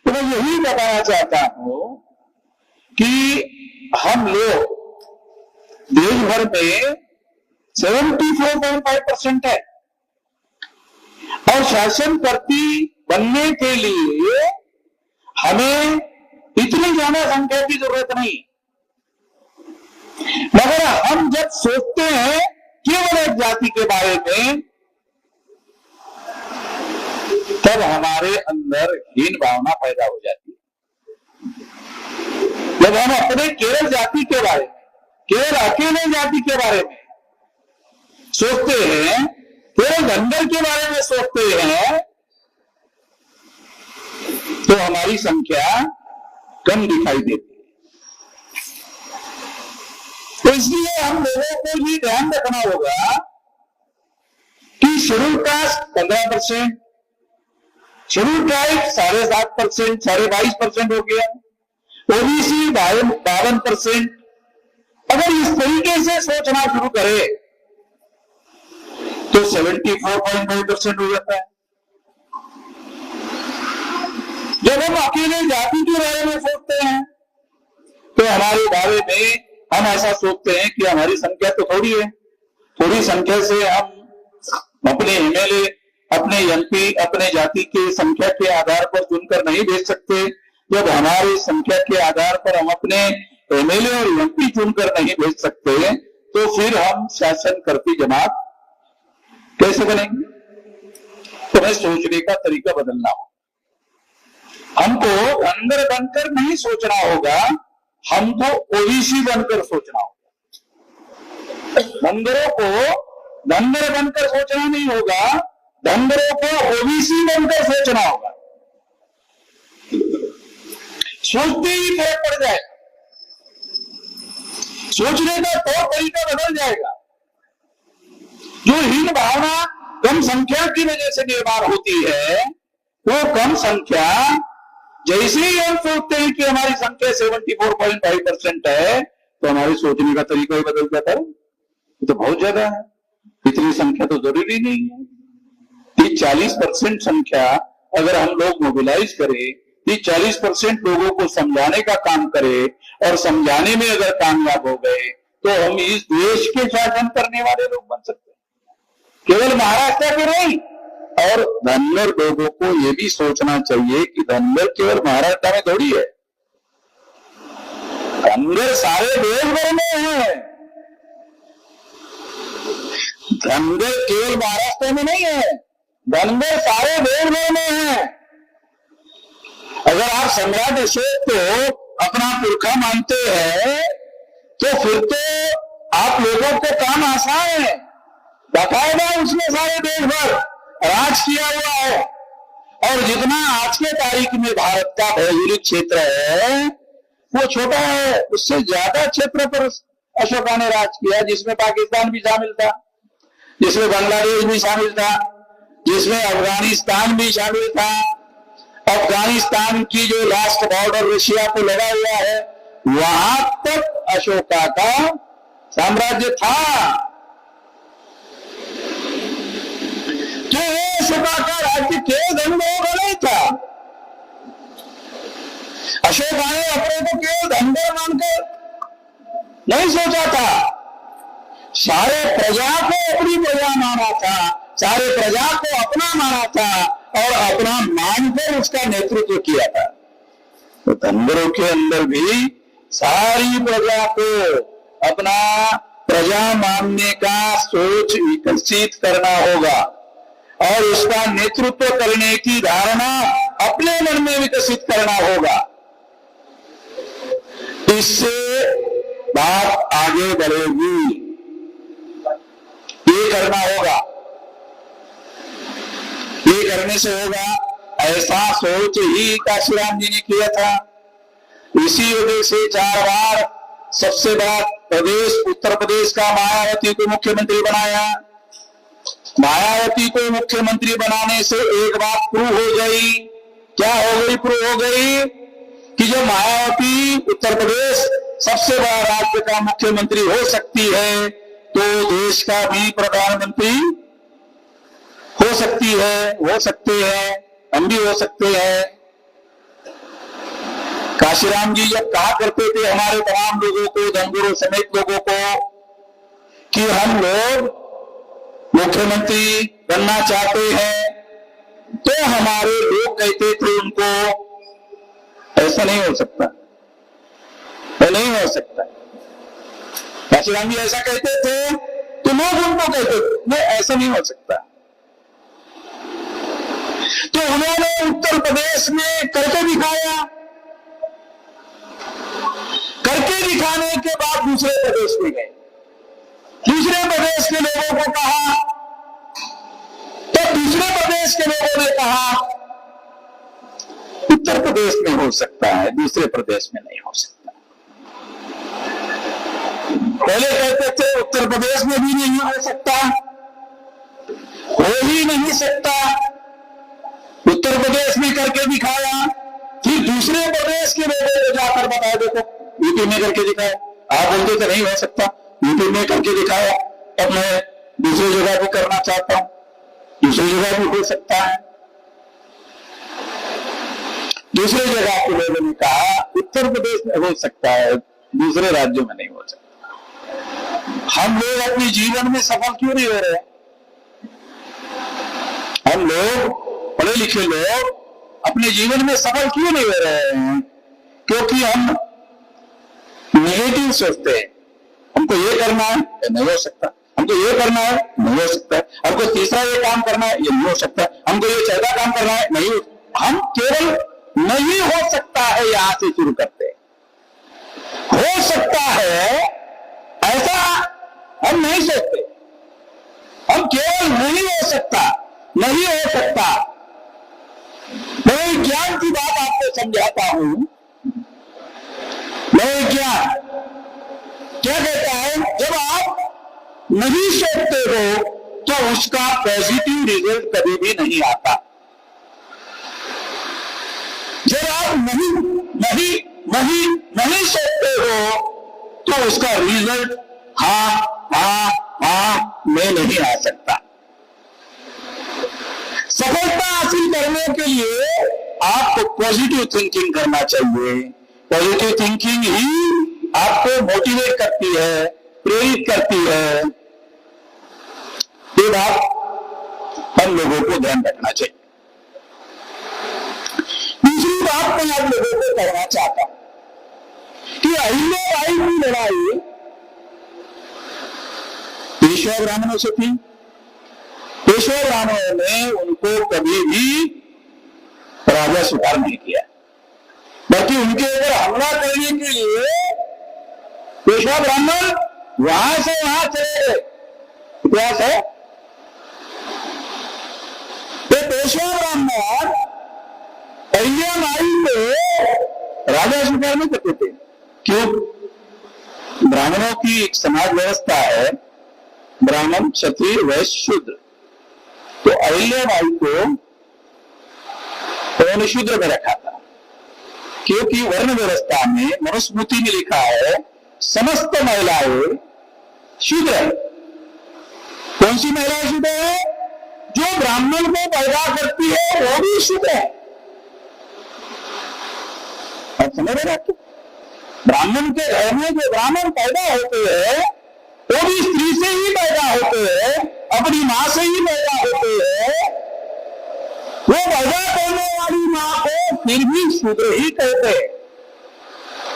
तो मैं यही बताना चाहता हूं कि हम लोग देश भर में 74.5% है और शासनकर्ती बनने के लिए हमें इतनी ज्यादा संख्या की जरूरत नहीं। मगर हम जब सोचते हैं केवल एक जाति के बारे में, तब हमारे अंदर हीन भावना पैदा हो जाती है। जब हम अपने केवल जाति के बारे में, केवल अकेले जाति के बारे में सोचते हैं, केवल धनगर के बारे में सोचते हैं, तो हमारी संख्या कम दिखाई देती है। तो इसलिए हम लोगों को भी ध्यान रखना होगा कि शेड्यूल कास्ट 15%, शेड्यूल ट्राइब 7.5%, 22.5% हो गया, ओबीसी 52%। अगर इस तरीके से सोचना शुरू करे तो 74.5% हो जाता है। जब हम अकेले जाति के बारे में सोचते हैं तो हमारे बारे में हम ऐसा सोचते हैं कि हमारी संख्या तो थोड़ी है, थोड़ी संख्या से हम अपने एमएलए, अपने एमपी, अपने जाति के संख्या के आधार पर चुनकर नहीं भेज सकते। जब हमारी संख्या के आधार पर हम अपने एमएलए और एमपी चुनकर नहीं भेज सकते, तो फिर हम शासनकर्ती जमात कैसे बनेंगे? तो हमें सोचने का तरीका बदलना होगा। हमको धनगर बनकर नहीं सोचना होगा, हमको ओबीसी बनकर सोचना होगा। धनगरों को धनगर बनकर सोचना नहीं होगा, धनगरों को ओबीसी बनकर सोचना होगा। सोचते ही फर्क पड़ जाएगा, सोचने का तौर तरीका बदल जाएगा। जो हीन भावना कम संख्या की वजह से निर्माण होती है, वो कम संख्या जैसे ही हम सोचते हैं कि हमारी संख्या 74.5% है, तो हमारे सोचने का तरीका ही बदल जाता है। ये तो बहुत ज्यादा है, इतनी संख्या तो जरूरी नहीं है। 40% संख्या अगर हम लोग मोबिलाइज करें, 40% लोगों को समझाने का काम करें और समझाने में अगर कामयाब हो गए, तो हम इस देश के शासन करने वाले लोग बन सकते हैं। केवल महाराष्ट्र के नहीं, और धनगर लोगों को यह भी सोचना चाहिए कि धनगर केवल महाराष्ट्र में थोड़ी है, धनगर सारे देश भर में है। धनगर केवल महाराष्ट्र में नहीं है, धनगर सारे देश भर में है। अगर आप सम्राट अशोक को अपना पुरखा मानते हैं, तो फिर तो आप लोगों को काम आसान है। बाकायदा उसने सारे देश भर राज किया हुआ है, और जितना आज के तारीख में भारत का भौगोलिक क्षेत्र है वो छोटा है, उससे ज्यादा क्षेत्र पर अशोका ने राज किया, जिसमें पाकिस्तान भी शामिल था, जिसमें बांग्लादेश भी शामिल था, जिसमें अफगानिस्तान भी शामिल था। अफगानिस्तान की जो लास्ट बॉर्डर रशिया को लगा हुआ है, वहां तक अशोका का साम्राज्य था। तो अशोका का राज्य केवल धनगरों का नहीं था। अशोका ने अपने को केवल धनगर मानकर नहीं सोचा था, सारे प्रजा को अपनी प्रजा माना था, सारे प्रजा को अपना माना था और अपना मानकर उसका नेतृत्व किया था। तो धनगरों के अंदर भी सारी प्रजा को अपना प्रजा मानने का सोच विकसित करना होगा और उसका नेतृत्व करने की धारणा अपने मन में विकसित करना होगा। इससे बात आगे बढ़ेगी, ये करना होगा। ये करने से होगा, ऐसा सोच ही काशीराम जी ने किया था। इसी वजह से 4 बार सबसे बड़ा प्रदेश उत्तर प्रदेश का मायावती को मुख्यमंत्री बनाया। मायावती को मुख्यमंत्री बनाने से एक बात प्रूव हो गई। क्या हो गई? प्रूव हो गई कि जो मायावती उत्तर प्रदेश सबसे बड़ा राज्य का मुख्यमंत्री हो सकती है, तो देश का भी प्रधानमंत्री हो सकती है, हो सकते हैं, हम भी हो सकते हैं। काशीराम जी जब कहा करते थे हमारे तमाम लोगों को, धनगुरु समेत लोगों को, कि हम लोग मुख्यमंत्री बनना चाहते हैं, तो हमारे लोग कहते थे उनको ऐसा नहीं हो सकता, वो नहीं हो सकता। काशीराम जी ऐसा कहते थे तो लोग उनको कहते थे नहीं, ऐसा नहीं हो सकता। तो उन्होंने उत्तर प्रदेश में करके दिखाया, करके दिखाने के बाद दूसरे प्रदेश में गए, दूसरे प्रदेश के लोगों को कहा, तो दूसरे प्रदेश के लोगों ने कहा उत्तर प्रदेश में हो सकता है, दूसरे प्रदेश में नहीं हो सकता। पहले कहते थे उत्तर प्रदेश में भी नहीं हो सकता, हो ही नहीं सकता, उत्तर प्रदेश में करके दिखाया, फिर दूसरे प्रदेश के लोगों को जाकर बताया देखो यूपी में करके दिखाया, आप बोलते थे नहीं हो सकता, यूपी में करके दिखाया, अब मैं दूसरी जगह भी करना चाहता हूं, दूसरी जगह भी हो सकता है। दूसरे जगह के लोगों ने कहा उत्तर प्रदेश में हो सकता है, दूसरे राज्यों में नहीं हो सकता। हम लोग अपने जीवन में सफल क्यों नहीं हो रहे? हम लोग पढ़े लिखे लोग अपने जीवन में सफल क्यों नहीं हो रहे हैं? क्योंकि हम नेगेटिव सोचते हैं, हमको ये करना है नहीं हो सकता, हमको ये करना है नहीं हो सकता, हमको तीसरा ये काम करना है ये नहीं हो सकता, हमको ये चौथा काम करना है नहीं हो। हम केवल नहीं हो सकता है यहां से शुरू करते हैं, हो सकता है ऐसा हम नहीं सोचते, हम केवल नहीं हो सकता, नहीं हो सकता। मैं विज्ञान की बात आपको समझाता हूं। मैं विज्ञान क्या कहता है, जब आप नहीं सोचते हो तो उसका पॉजिटिव रिजल्ट कभी भी नहीं आता। जब आप नहीं सोचते हो तो उसका रिजल्ट हाँ में नहीं आ सकता। सफलता हासिल करने के लिए आपको पॉजिटिव थिंकिंग करना चाहिए। पॉजिटिव थिंकिंग ही आपको मोटिवेट करती है, प्रेरित करती है। ये बात हम लोगों को ध्यान रखना चाहिए। दूसरी बात मैं आप लोगों को कहना चाहता हूं कि अहिल्याबाई की लड़ाई पेशवा ब्राह्मणों से थी। पेशवा ब्राह्मणों ने उनको कभी भी राजा स्वीकार नहीं किया, बल्कि उनके ऊपर हमला करने के लिए पेशवा ब्राह्मण वहां से वहां चले गए। इतिहास है, तो पेशवा ब्राह्मण अहिल्याबाई को राजा स्वीकार नहीं करते थे। क्यों? ब्राह्मणों की एक समाज व्यवस्था है, ब्राह्मण, क्षत्रिय, वैश्य, शूद्र। तो अहिल्याबाई को उन्होंने शूद्र में रखा था, क्योंकि वर्ण व्यवस्था में मनुस्मृति में लिखा है समस्त महिलाएं शूद्र है। कौन सी महिलाएं शूद्र है? जो ब्राह्मण को पैदा करती है वो भी शूद्र है। आप समझ रहे हैं? ब्राह्मण के घर में जो ब्राह्मण पैदा होते हैं वो भी स्त्री से ही पैदा होते हैं, अपनी मां से ही पैदा होते हैं। वो पैदा करने वाली मां को फिर भी शूद्र ही कहते हैं।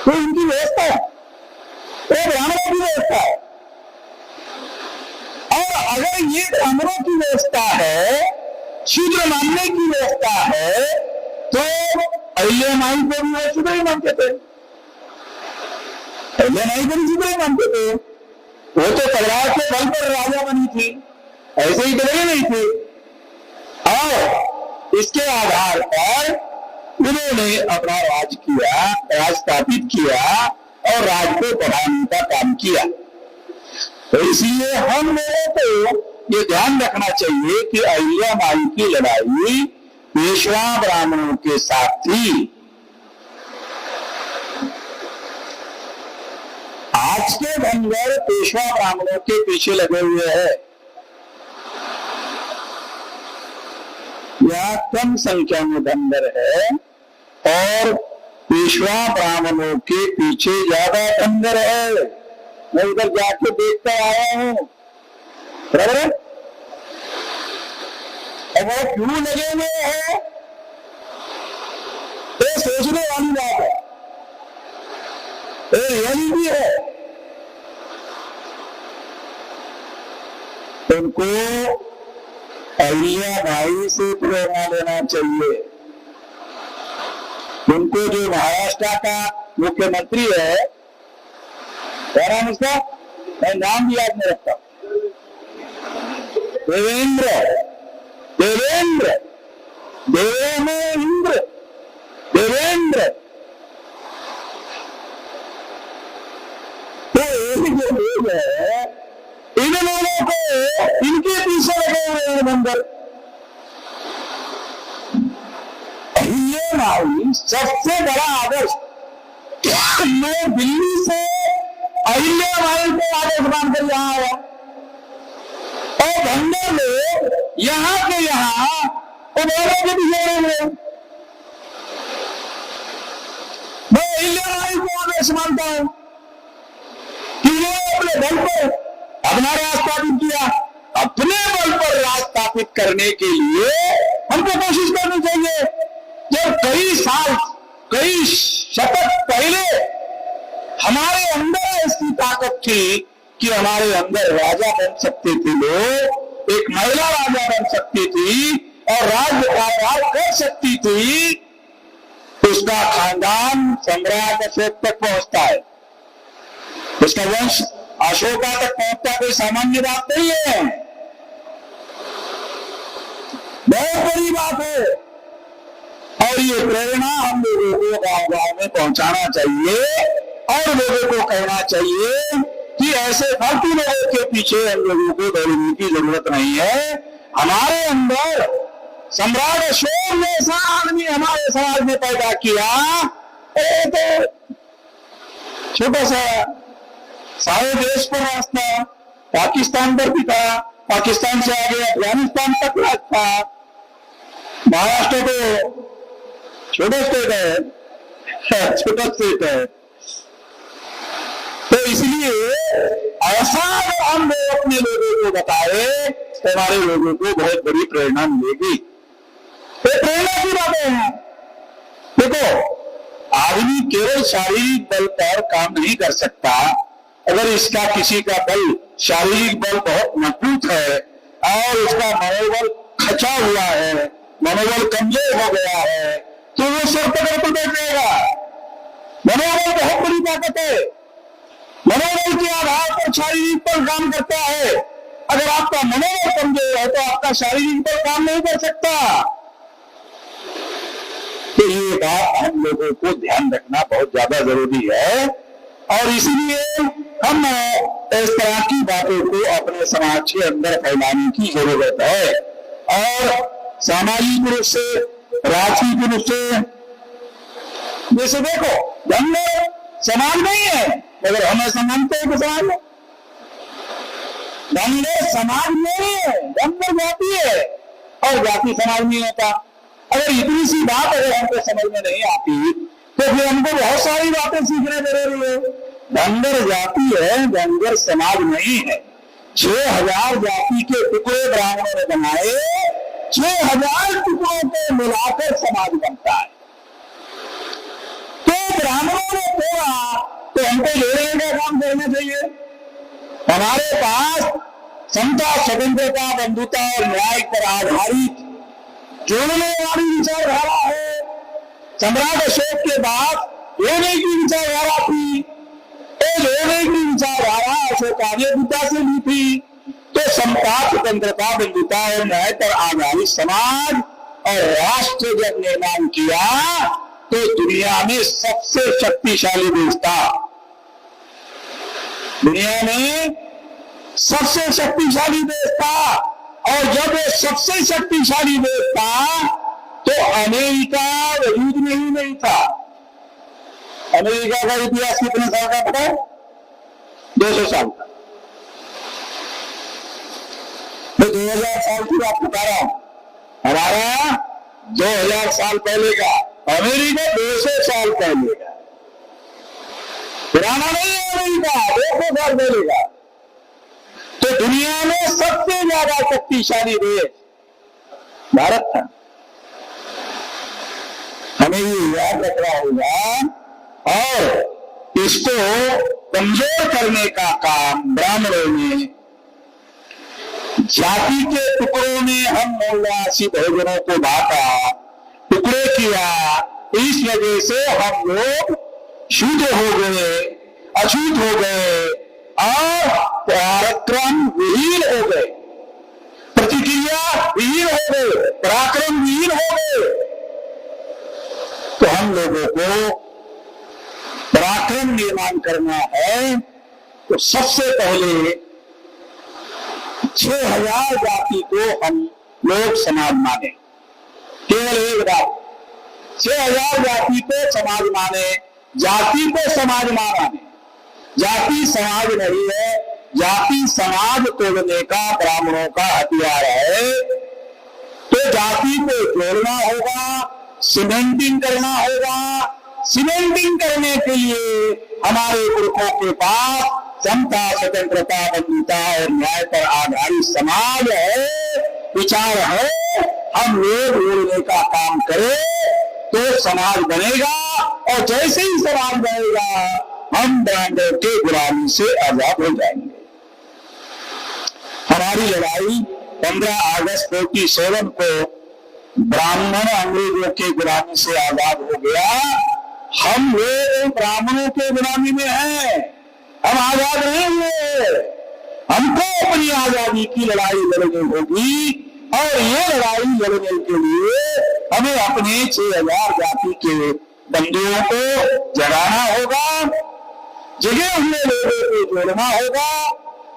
तो इनकी व्यवस्था है, वो ब्राह्मणों की व्यवस्था है। और अगर ये ब्राह्मणों की व्यवस्था है, शूद्र मानने की व्यवस्था है, तो अहिल्याबाई को भी वो शूद्र ही मानते थे। अहिल्याबाई को भी शूद्र ही मानते थे। वो तो तलवार के बल पर राजा बनी थी, ऐसे ही बने नहीं थे। और इसके आधार पर उन्होंने अपना राज किया, राज स्थापित किया और राज को बढ़ाने का काम किया। तो इसलिए हम लोगों को ये ध्यान रखना चाहिए कि अहिल्याबाई की लड़ाई पेशवा ब्राह्मणों के साथ थी। आज के धनगर पेशवा ब्राह्मणों के पीछे लगे हुए हैं। यहाँ कम संख्या में धनगर है और पेशवा ब्राह्मणों के पीछे ज्यादा खंजर है। मैं उधर जाके देखकर आया हूं, बराबर। अब वो क्यों लगे हुए हैं, ये सोचने वाली बात है, ये रियलिटी है। उनको अहिल्या भाई से प्रेरणा लेना चाहिए। उनको जो महाराष्ट्र का मुख्यमंत्री है, क्या नाम उसका, मैं नाम भी याद नहीं रखता, देवेंद्र देवेंद्र देवेंद्र देवेंद्र, तो एक जो लोग है, इन लोगों को इनके पीछे लगे हुए हैं बंदर। अहिल्याबाई सबसे बड़ा आदर्श, मैं दिल्ली से अहिल्याबाई को आदर्श मानकर यहाँ आया, और धंधे लोग यहाँ के यहाँ उन्होंने के पीछे रहेंगे। मैं अहिल्याबाई को आदर्श मानता हूं कि वो अपने बल पर अपना राज स्थापित किया। अपने बल पर राज स्थापित करने के लिए हमको कोशिश करनी चाहिए। जब कई साल, कई शतक पहले हमारे अंदर ऐसी ताकत थी कि हमारे अंदर राजा बन सकते थे लोग, एक महिला राजा बन सकती थी और राज्य कारभार कर सकती थी, उसका खानदान सम्राट अशोक तक पहुंचता है, उसका वंश अशोका तक पहुंचता कोई सामान्य बात नहीं है, बहुत बड़ी बात है। और ये प्रेरणा हम लोगों को गांव-गांव में पहुंचाना चाहिए और लोगों को कहना चाहिए कि ऐसे फालतू लोगों के पीछे हम लोगों को दौड़ने की जरूरत नहीं है। हमारे अंदर सम्राट अशोक जैसा आदमी हमारे समाज में पैदा किया, तो छोटा सा सारे देश पर राज था, पाकिस्तान पर भी था, पाकिस्तान से आगे अफगानिस्तान तक राज था। महाराष्ट्र तो छोटा स्टेट है, छोटा स्टेट है, तो इसलिए ऐसा अगर हम लोग अपने लोगों को बताए तो हमारे लोगों को बहुत बड़ी प्रेरणा मिलेगी। तो प्रेरणा की बातें हैं। देखो, आदमी केवल शारीरिक बल पर काम नहीं कर सकता। अगर इसका किसी का बल, शारीरिक बल बहुत मजबूत है और उसका मनोबल खचा हुआ है, मनोबल कमजोर हो गया है, तो वो सर पकड़ कर बैठ जाएगा। मनोबल बहुत बड़ी ताकत है। मनोबल के आधार पर शारीरिक बल काम करता है। अगर आपका मनोबल कमजोर है तो आपका शारीरिक बल काम नहीं कर सकता। तो ये बात हम लोगों को ध्यान रखना बहुत ज्यादा जरूरी है और इसीलिए हम इस तरह की बातों को अपने समाज के अंदर फैलाने की जरूरत है। और सामाजिक रूप से, राजनीतिक रूप से, जैसे देखो, धंधे समाज नहीं है मगर हम ऐसा मानते हैं कि समाज है। धंधे समाज नहीं है, धंधे जाति है और जाति समाज नहीं होता। अगर इतनी सी बात अगर हमको समझ में नहीं आती तो फिर हमको बहुत सारी बातें सीखने जरूरी है। धनगर जाति है, धनगर समाज नहीं है। 6000 जाति के टुकड़े ब्राह्मणों ने बनाए, 6000 टुकड़ों को मिलाकर समाज बनता है। तो ब्राह्मणों ने तोड़ा तो हमको जोड़ने का काम करना चाहिए। हमारे पास समता, स्वतंत्रता, बंधुता और न्याय पर आधारित जोड़ने वाली विचारधारा है। सम्राट अशोक के बाद जोड़ने की विचारधारा थी। जोड़ने की विचारधारा अशोक आर्य पिता से ली थी। तो समता, स्वतंत्रता, बंधुता और न्याय पर आधारित समाज और राष्ट्र जब निर्माण किया तो दुनिया में सबसे शक्तिशाली देश था। दुनिया में सबसे शक्तिशाली देश था और जब ये सबसे शक्तिशाली देश था तो अमेरिका वजूद में ही नहीं था। अमेरिका का इतिहास कितने साल का पता है? 200 साल का। मैं 2000 साल की बात बता रहा हूं। हमारा 2000 साल पहले का, अमेरिका 200 साल साल पहलेगा, पुराना नहीं है अमेरिका, 200 साल पहलेगा। तो दुनिया में सबसे ज्यादा शक्तिशाली देश भारत था। हमें ये याद रखना होगा और इसको कमजोर करने का काम ब्राह्मणों ने, जाति के टुकड़ों में हम मौलवासी बहुजनों को बांटा, टुकड़े किया, इस वजह से हम लोग शूद्र हो गए, अछूत हो गए और पराक्रम विहीन हो गए, प्रतिक्रिया विहीन हो गए, पराक्रम विहीन हो गए। तो हम लोगों को पराक्रम निर्माण करना है तो सबसे पहले 6000 जाति को हम लोग समाज माने। केवल एक बात, 6000 जाति को समाज माने, जाति को समाज माने। जाति समाज नहीं है, जाति समाज तोड़ने का ब्राह्मणों का हथियार है। तो जाति को जोड़ना होगा, सीमेंटिंग करना होगा। सीमेंटिंग करने के लिए हमारे पुरखों के पास समता, स्वतंत्रता, बंधुता और न्याय पर आधारित समाज है, विचार है। हम लोग जोड़ने का काम करें तो समाज बनेगा और जैसे ही समाज बनेगा हम ब्राह्मणों के गुलामी से आजाद हो जाएंगे। हमारी लड़ाई 15 अगस्त 47 को ब्राह्मण अंग्रेजों के गुलामी से आजाद हो गया। हम लोग ब्राह्मणों के गुलामी में हैं, हम आजाद नहीं हुए। हमको अपनी आजादी की लड़ाई लड़नी होगी और ये लड़ाई लड़ने के लिए हमें अपने 6000 जाति के बंधुओं को जगाना होगा, जगह हुए लोगों को जोड़ना होगा।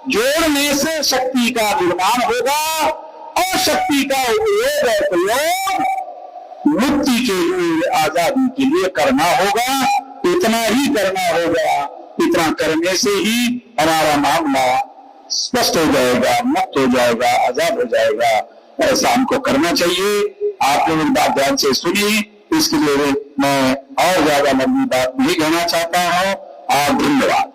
जोड़ने से शक्ति का निर्माण होगा और शक्ति का उपयोग और प्रयोग मुक्ति के लिए, आजादी के लिए करना होगा। इतना ही करना होगा, इतना करने से ही हमारा मामला स्पष्ट हो जाएगा, मुक्त हो जाएगा, आजाद हो जाएगा। ऐसा हमको करना चाहिए। आपने मेरी बात ध्यान से सुनी, इसके लिए मैं और ज्यादा लंबी बात नहीं कहना चाहता हूँ। आप धन्यवाद।